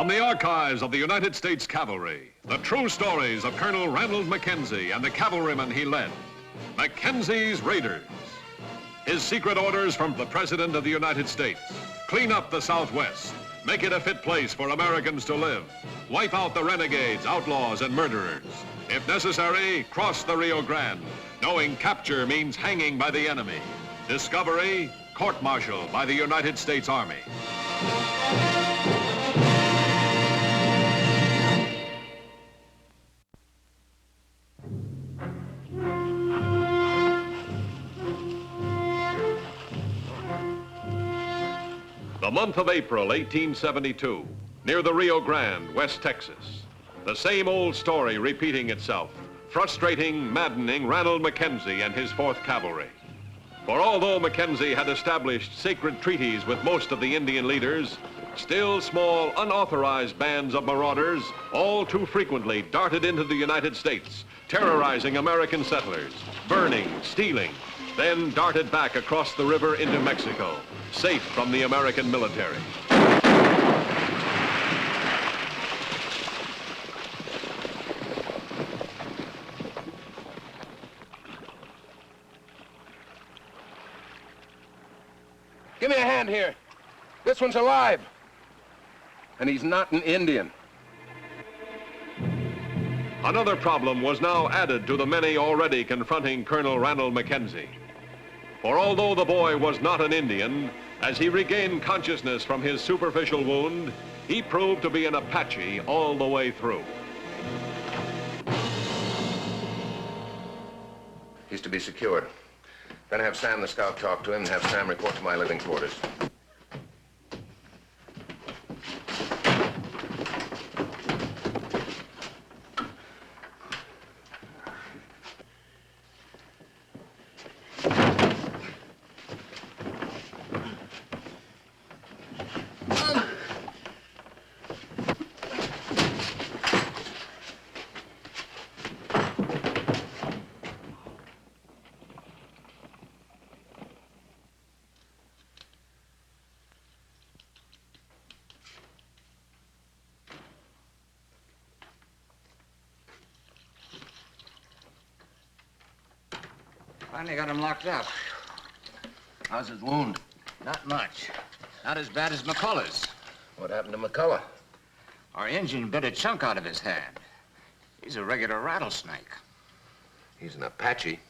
From the archives of the United States Cavalry, the true stories of Colonel Ranald Mackenzie and the cavalrymen he led. Mackenzie's Raiders. His secret orders from the President of the United States. Clean up the Southwest. Make it a fit place for Americans to live. Wipe out the renegades, outlaws, and murderers. If necessary, cross the Rio Grande, knowing capture means hanging by the enemy. Discovery, court-martial by the United States Army. The month of April, 1872, near the Rio Grande, West Texas. The same old story repeating itself, frustrating, maddening Ranald Mackenzie and his 4th Cavalry. For although Mackenzie had established sacred treaties with most of the Indian leaders, still small, unauthorized bands of marauders all too frequently darted into the United States, terrorizing American settlers, burning, stealing, then darted back across the river into Mexico, safe from the American military. Give me a hand here. This one's alive. And he's not an Indian. Another problem was now added to the many already confronting Colonel Ranald Mackenzie. For although the boy was not an Indian, as he regained consciousness from his superficial wound, he proved to be an Apache all the way through. He's to be secured. Then have Sam the scout talk to him and have Sam report to my living quarters. Finally got him locked up. How's his wound? Not much. Not as bad as McCullough's. What happened to McCullough? Our Indian bit a chunk out of his hand. He's a regular rattlesnake. He's an Apache.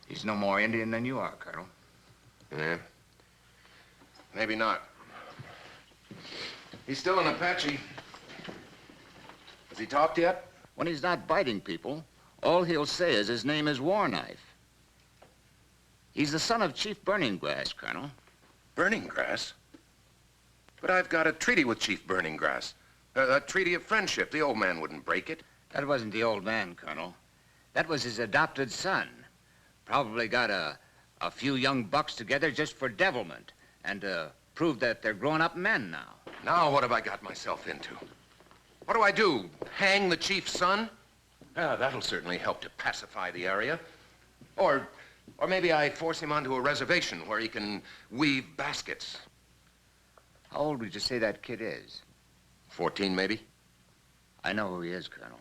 He's no more Indian than you are, Colonel. Yeah? Maybe not. He's still an Apache. Has he talked yet? When he's not biting people, all he'll say is his name is War Knife. He's the son of Chief Burning Grass, Colonel. Burning Grass? But I've got a treaty with Chief Burning Grass. A treaty of friendship. The old man wouldn't break it. That wasn't the old man, Colonel. That was his adopted son. Probably got a few young bucks together just for devilment and to prove that they're grown-up men now. Now what have I got myself into? What do I do? Hang the chief's son? That'll certainly help to pacify the area. Or maybe I force him onto a reservation where he can weave baskets. How old would you say that kid is? 14, maybe? I know who he is, Colonel.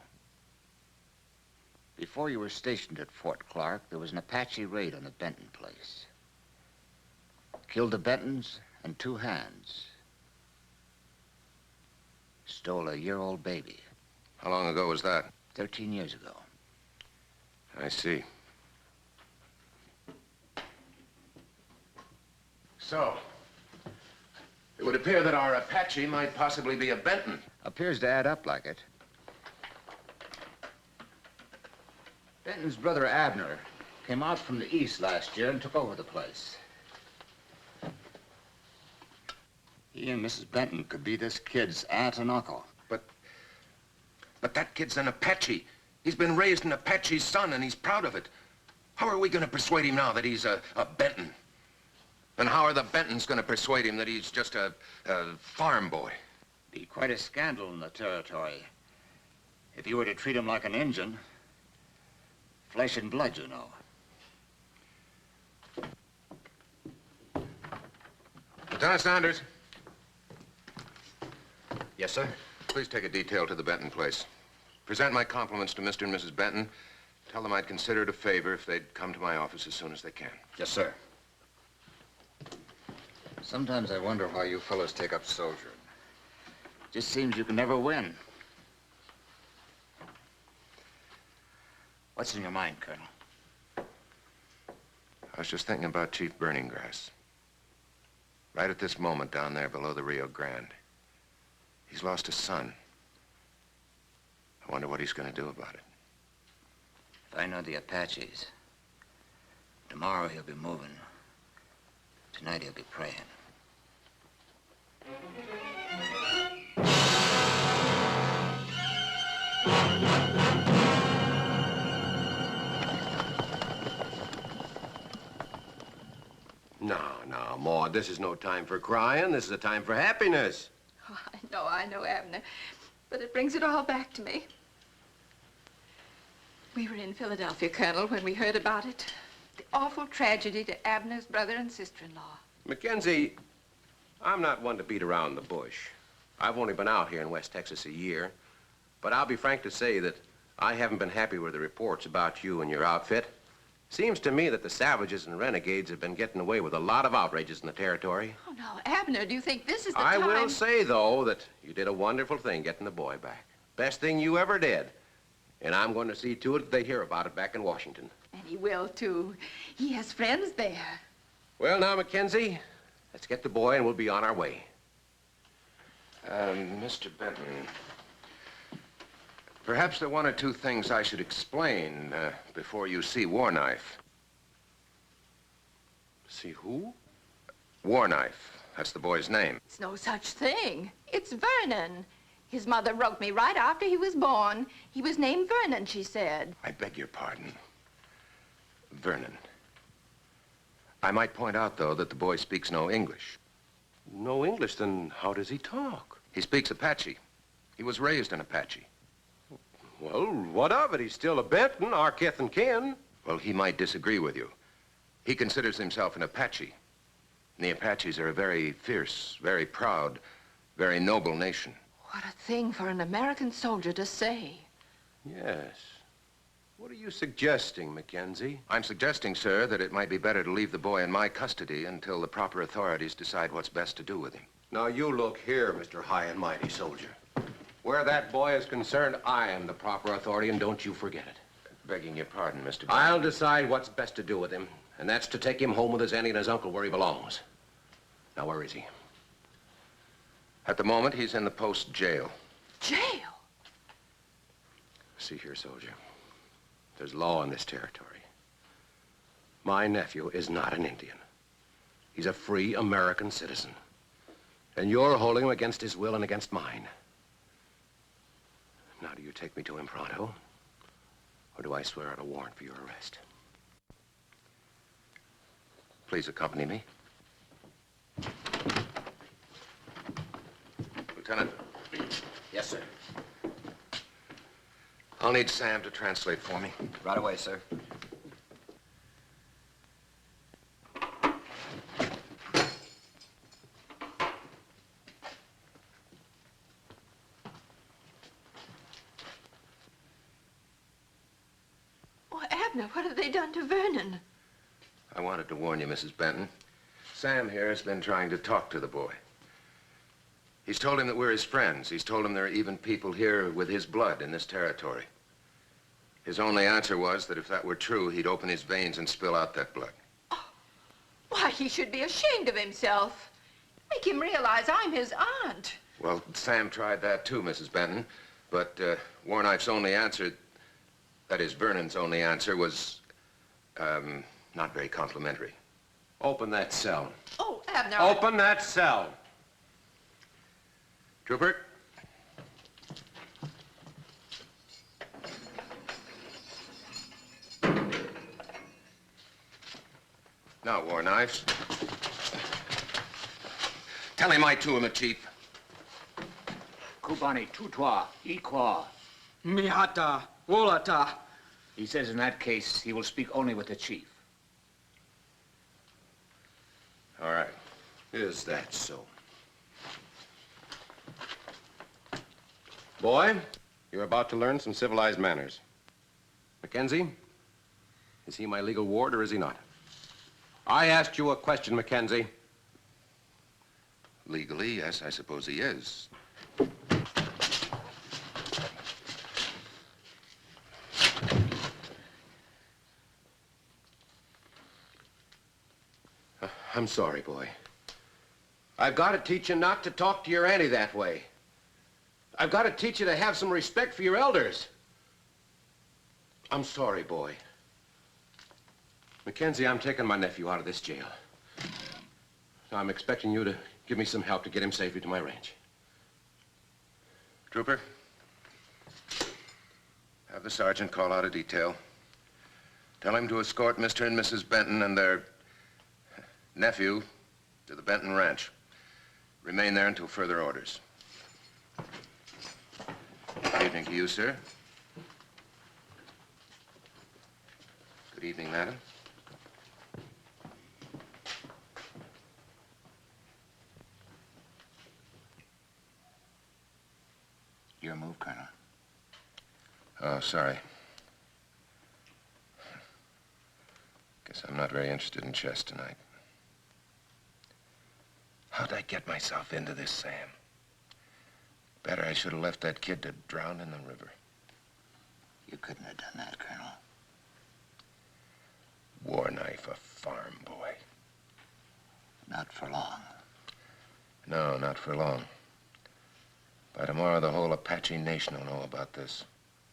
Before you were stationed at Fort Clark, there was an Apache raid on the Benton place. Killed the Bentons and 2 hands. Stole a year-old baby. How long ago was that? 13 years ago. I see. So, it would appear that our Apache might possibly be a Benton. Appears to add up like it. Benton's brother Abner came out from the east last year and took over the place. He and Mrs. Benton could be this kid's aunt and uncle. But that kid's an Apache. He's been raised an Apache's son, and he's proud of it. How are we going to persuade him now that he's a Benton? And how are the Bentons going to persuade him that he's just a farm boy? Be quite a scandal in the territory if you were to treat him like an Injun. Flesh and blood, you know. Lieutenant Sanders. Yes, sir. Please take a detail to the Benton place. Present my compliments to Mr. and Mrs. Benton. Tell them I'd consider it a favor if they'd come to my office as soon as they can. Yes, sir. Sometimes I wonder why you fellows take up soldiering. Just seems you can never win. What's in your mind, Colonel? I was just thinking about Chief Burning Grass. Right at this moment down there below the Rio Grande. He's lost a son. I wonder what he's going to do about it. If I know the Apaches, tomorrow he'll be moving. Tonight he'll be praying. No, Maud, this is no time for crying. This is a time for happiness. Oh, I know, Abner. But it brings it all back to me. We were in Philadelphia, Colonel, when we heard about it. The awful tragedy to Abner's brother and sister-in-law. Mackenzie, I'm not one to beat around the bush. I've only been out here in West Texas a year, but I'll be frank to say that I haven't been happy with the reports about you and your outfit. Seems to me that the savages and renegades have been getting away with a lot of outrages in the territory. Oh, no, Abner, do you think this is the I time? will say, though, that you did a wonderful thing getting the boy back. Best thing you ever did. And I'm going to see to it that they hear about it back in Washington. And he will, too. He has friends there. Well, now, Mackenzie, let's get the boy and we'll be on our way. Mr. Benton, perhaps there are one or two things I should explain before you see Warknife. See who? Warknife. That's the boy's name. It's no such thing. It's Vernon. His mother wrote me right after he was born. He was named Vernon, she said. I beg your pardon. Vernon. I might point out, though, that the boy speaks no English. No English, then how does he talk? He speaks Apache. He was raised an Apache. Well, what of it? He's still a Benton, our kith and kin. Well, he might disagree with you. He considers himself an Apache. And the Apaches are a very fierce, very proud, very noble nation. What a thing for an American soldier to say. Yes. What are you suggesting, Mackenzie? I'm suggesting, sir, that it might be better to leave the boy in my custody until the proper authorities decide what's best to do with him. Now, you look here, Mr. High and Mighty Soldier. Where that boy is concerned, I am the proper authority, and don't you forget it. Begging your pardon, Mr. Benton. I'll decide what's best to do with him, and that's to take him home with his auntie and his uncle where he belongs. Now, where is he? At the moment, he's in the post jail. Jail? See here, soldier. There's law in this territory. My nephew is not an Indian. He's a free American citizen. And you're holding him against his will and against mine. Now, do you take me to him pronto? Or do I swear out a warrant for your arrest? Please accompany me. Lieutenant. Yes, sir. I'll need Sam to translate for me. Right away, sir. Oh, Abner, what have they done to Vernon? I wanted to warn you, Mrs. Benton. Sam here has been trying to talk to the boy. He's told him that we're his friends. He's told him there are even people here with his blood in this territory. His only answer was that if that were true, he'd open his veins and spill out that blood. Oh, why, he should be ashamed of himself. Make him realize I'm his aunt. Well, Sam tried that too, Mrs. Benton. But Warknife's only answer, that is, Vernon's only answer, was not very complimentary. Open that cell. Oh, Abner. Open that cell. Trooper? Now, Warknife. Tell him I too am a chief. Kubani, tutwa, ikwa. Mihata, wolata. He says in that case, he will speak only with the chief. All right. Is that so? Boy, you're about to learn some civilized manners. Mackenzie, is he my legal ward or is he not? I asked you a question, Mackenzie. Legally, yes, I suppose he is. I'm sorry, boy. I've got to teach you not to talk to your auntie that way. I've got to teach you to have some respect for your elders. I'm sorry, boy. Mackenzie, I'm taking my nephew out of this jail. Now, I'm expecting you to give me some help to get him safely to my ranch. Trooper, have the sergeant call out a detail. Tell him to escort Mr. and Mrs. Benton and their nephew to the Benton Ranch. Remain there until further orders. Good evening to you, sir. Good evening, madam. Your move, Colonel. Oh, sorry. Guess I'm not very interested in chess tonight. How'd I get myself into this, Sam? Better I should have left that kid to drown in the river. You couldn't have done that, Colonel. War knife, a farm boy. Not for long. No, not for long. By tomorrow, the whole Apache nation will know about this.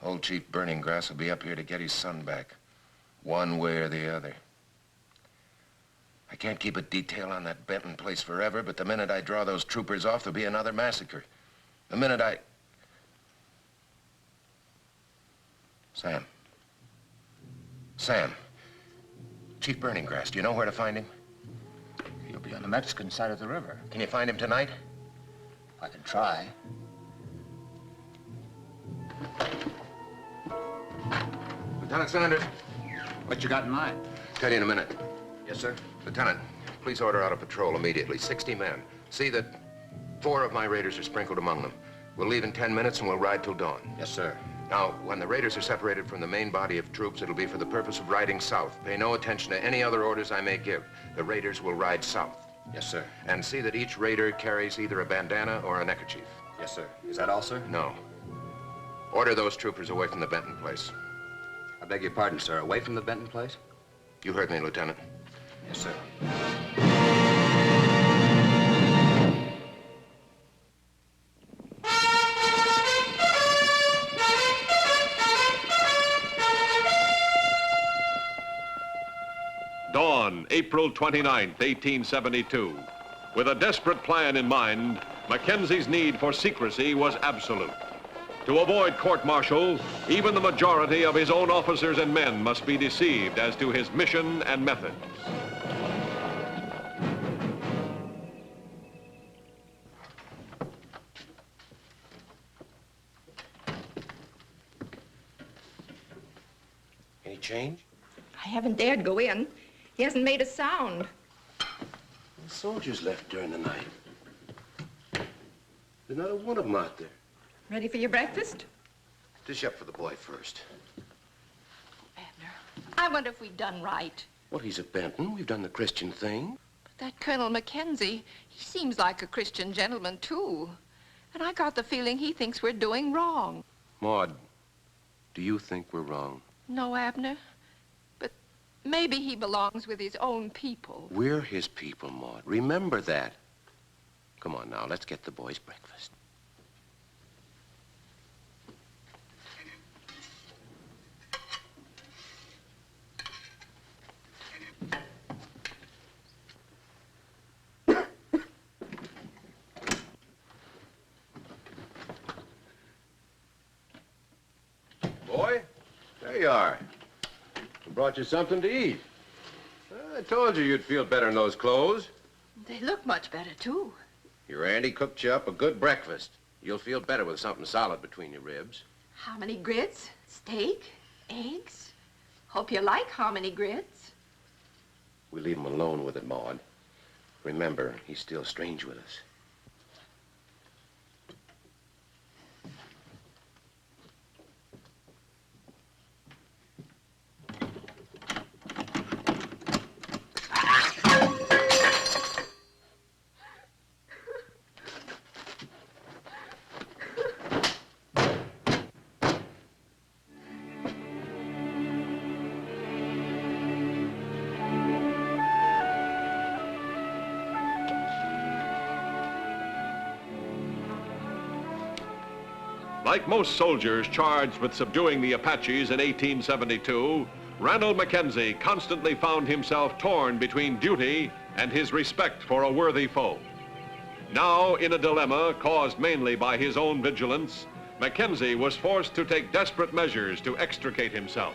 Old Chief Burning Grass will be up here to get his son back, one way or the other. I can't keep a detail on that Benton place forever, but the minute I draw those troopers off, there'll be another massacre. The minute I... Sam. Sam. Chief Burning Grass, do you know where to find him? He'll be on the Mexican side of the river. Can you find him tonight? I can try. Lieutenant Sanders. What you got in mind? Tell you in a minute. Yes, sir. Lieutenant, please order out a patrol immediately. 60 men. See that 4 of my raiders are sprinkled among them. We'll leave in 10 minutes and we'll ride till dawn. Yes, sir. Now, when the raiders are separated from the main body of troops, it'll be for the purpose of riding south. Pay no attention to any other orders I may give. The raiders will ride south. Yes, sir. And see that each raider carries either a bandana or a neckerchief. Yes, sir. Is that all, sir? No. Order those troopers away from the Benton place. I beg your pardon, sir. Away from the Benton place? You heard me, Lieutenant. Yes, sir. Dawn, April 29th, 1872. With a desperate plan in mind, Mackenzie's need for secrecy was absolute. To avoid court-martial, even the majority of his own officers and men must be deceived as to his mission and methods. Any change? I haven't dared go in. He hasn't made a sound. The soldiers left during the night. There's not a one of them out there. Ready for your breakfast? Dish up for the boy first. Abner, I wonder if we've done right. Well, he's a Benton. We've done the Christian thing. But that Colonel Mackenzie, he seems like a Christian gentleman, too. And I got the feeling he thinks we're doing wrong. Maud, do you think we're wrong? No, Abner. But maybe he belongs with his own people. We're his people, Maud. Remember that. Come on now, let's get the boys breakfast. Boy, there you are. I brought you something to eat. I told you you'd feel better in those clothes. They look much better, too. Your auntie cooked you up a good breakfast. You'll feel better with something solid between your ribs. Hominy grits, steak, eggs. Hope you like hominy grits. We leave him alone with it, Maud. Remember, he's still strange with us. Like most soldiers charged with subduing the Apaches in 1872, Ranald Mackenzie constantly found himself torn between duty and his respect for a worthy foe. Now, in a dilemma caused mainly by his own vigilance, Mackenzie was forced to take desperate measures to extricate himself.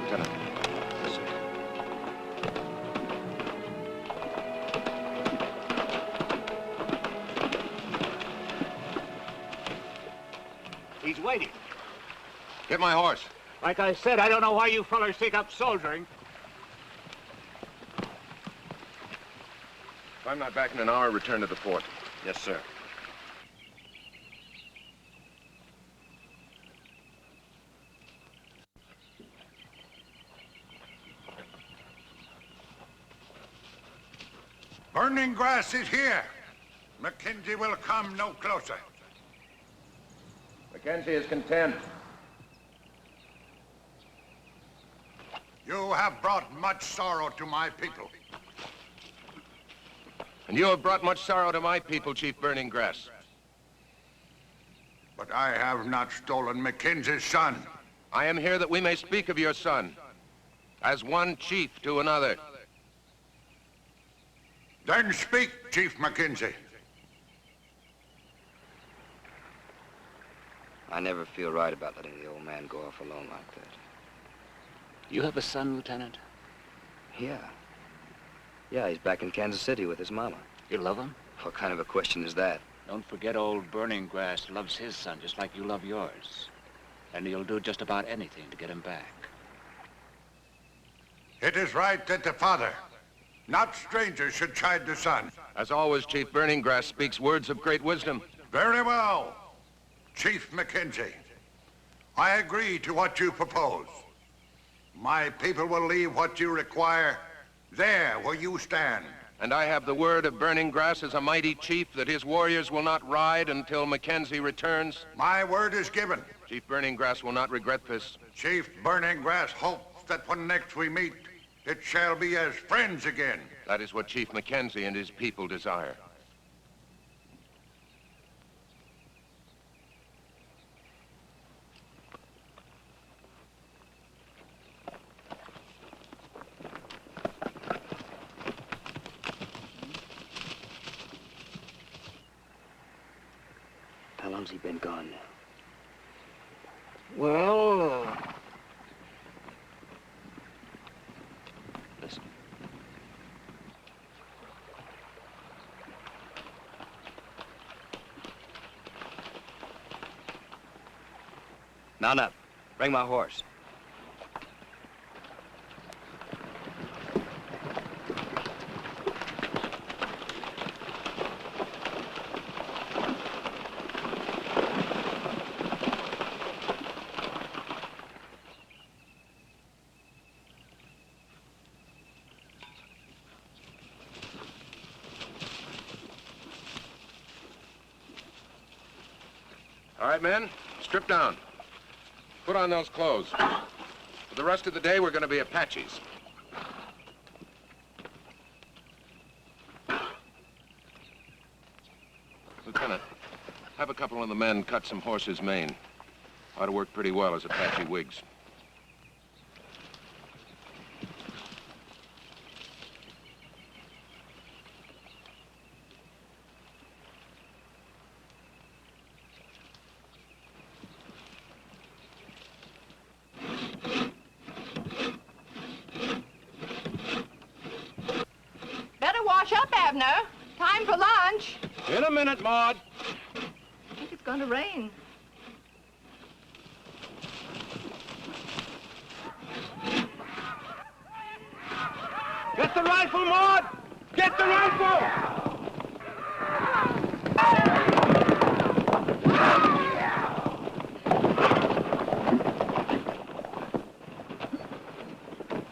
Lieutenant. Yes, sir. He's waiting. Get my horse. Like I said, I don't know why you fellers take up soldiering. If I'm not back in an hour, return to the fort. Yes, sir. Burning grass is here. Mackenzie will come no closer. Mackenzie is content. You have brought much sorrow to my people. And you have brought much sorrow to my people, Chief Burning Grass. But I have not stolen Mackenzie's son. I am here that we may speak of your son, as one chief to another. Then speak, Chief Mackenzie. I never feel right about letting the old man go off alone like that. You have a son, Lieutenant? Yeah. Yeah, he's back in Kansas City with his mama. You love him? What kind of a question is that? Don't forget old Burning Grass loves his son just like you love yours. And he'll do just about anything to get him back. It is right that the father, not strangers, should chide the son. As always, Chief Burning Grass speaks words of great wisdom. Very well, Chief Mackenzie. I agree to what you propose. My people will leave what you require there where you stand. And I have the word of Burning Grass as a mighty chief that his warriors will not ride until Mackenzie returns. My word is given. Chief Burning Grass will not regret this. Chief Burning Grass hopes that when next we meet, it shall be as friends again. That is what Chief Mackenzie and his people desire. How long's he been gone now? Well, Listen. Mount up. Bring my horse. All right, men, strip down. Put on those clothes. For the rest of the day, we're going to be Apaches. Lieutenant, have a couple of the men cut some horses' mane. Ought to work pretty well as Apache wigs. Better wash up, Abner. Time for lunch. In a minute, Maud. I think it's going to rain. Get the rifle, Maud! Get the rifle!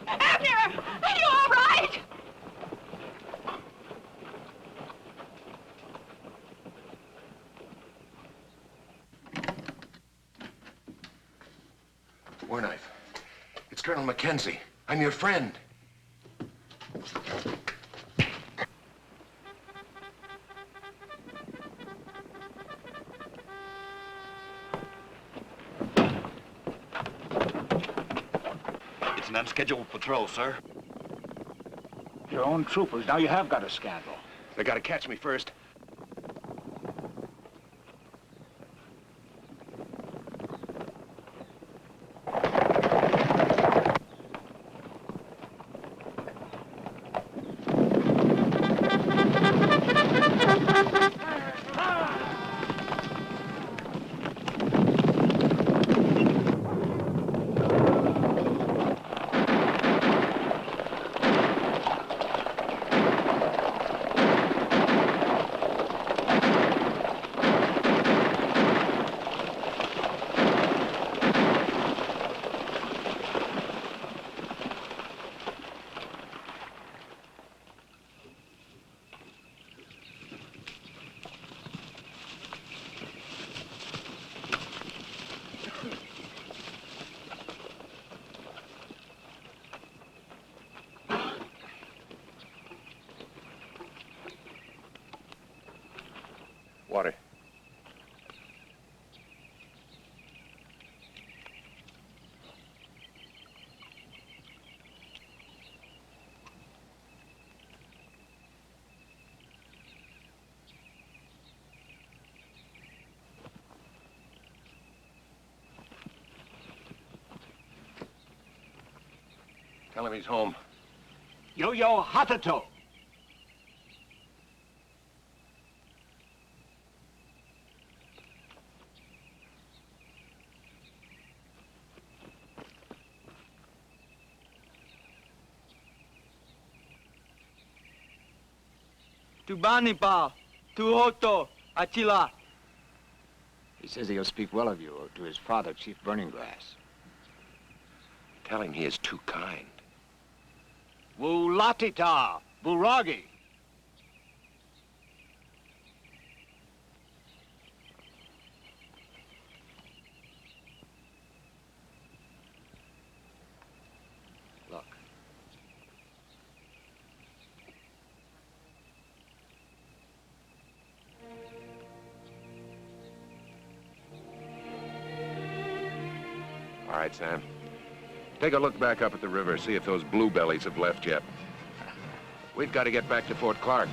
Abner, are you all right? War knife. It's Colonel Mackenzie. I'm your friend. an unscheduled patrol, sir. Your own troopers. Now you have got a scandal. They gotta catch me first. Water. Tell him he's home. Yo-yo hatato. Tubani pa, Tuhoto, Achila. He says he'll speak well of you to his father, Chief Burning Grass. Tell him he is too kind. Wulatita, Buragi. Look. All right, Sam. Take a look back up at the river, see if those bluebellies have left yet. We've got to get back to Fort Clark.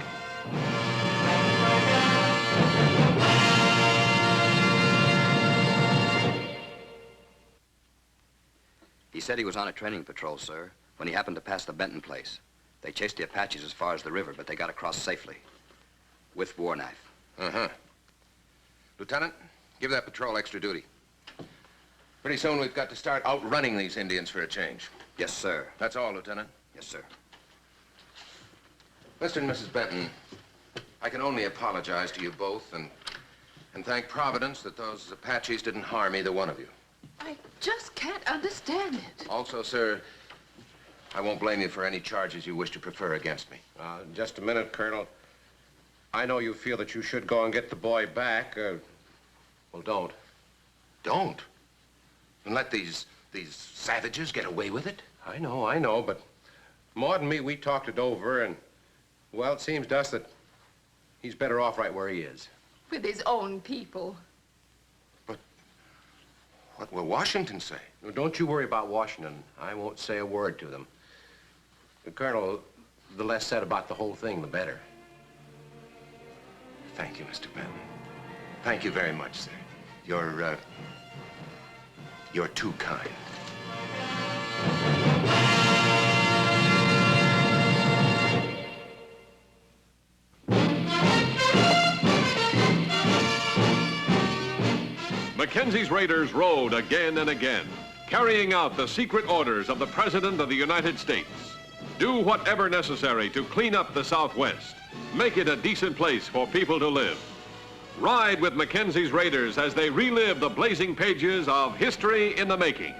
He said he was on a training patrol, sir, when he happened to pass the Benton place. They chased the Apaches as far as the river, but they got across safely. With war knife. Uh-huh. Lieutenant, give that patrol extra duty. Pretty soon we've got to start outrunning these Indians for a change. Yes, sir. That's all, Lieutenant. Yes, sir. Mr. and Mrs. Benton, I can only apologize to you both and thank Providence that those Apaches didn't harm either one of you. I just can't understand it. Also, sir, I won't blame you for any charges you wish to prefer against me. Just a minute, Colonel. I know you feel that you should go and get the boy back. Well, don't. Don't? And let these savages get away with it? I know, but Maud and me, we talked it over, and, well, it seems to us that he's better off right where he is. With his own people. What will Washington say? Well, don't you worry about Washington. I won't say a word to them. Colonel, the less said about the whole thing, the better. Thank you, Mr. Benton. Thank you very much, sir. You're too kind. Mackenzie's raiders rode again and again, carrying out the secret orders of the President of the United States. Do whatever necessary to clean up the Southwest. Make it a decent place for people to live. Ride with Mackenzie's raiders as they relive the blazing pages of history in the making.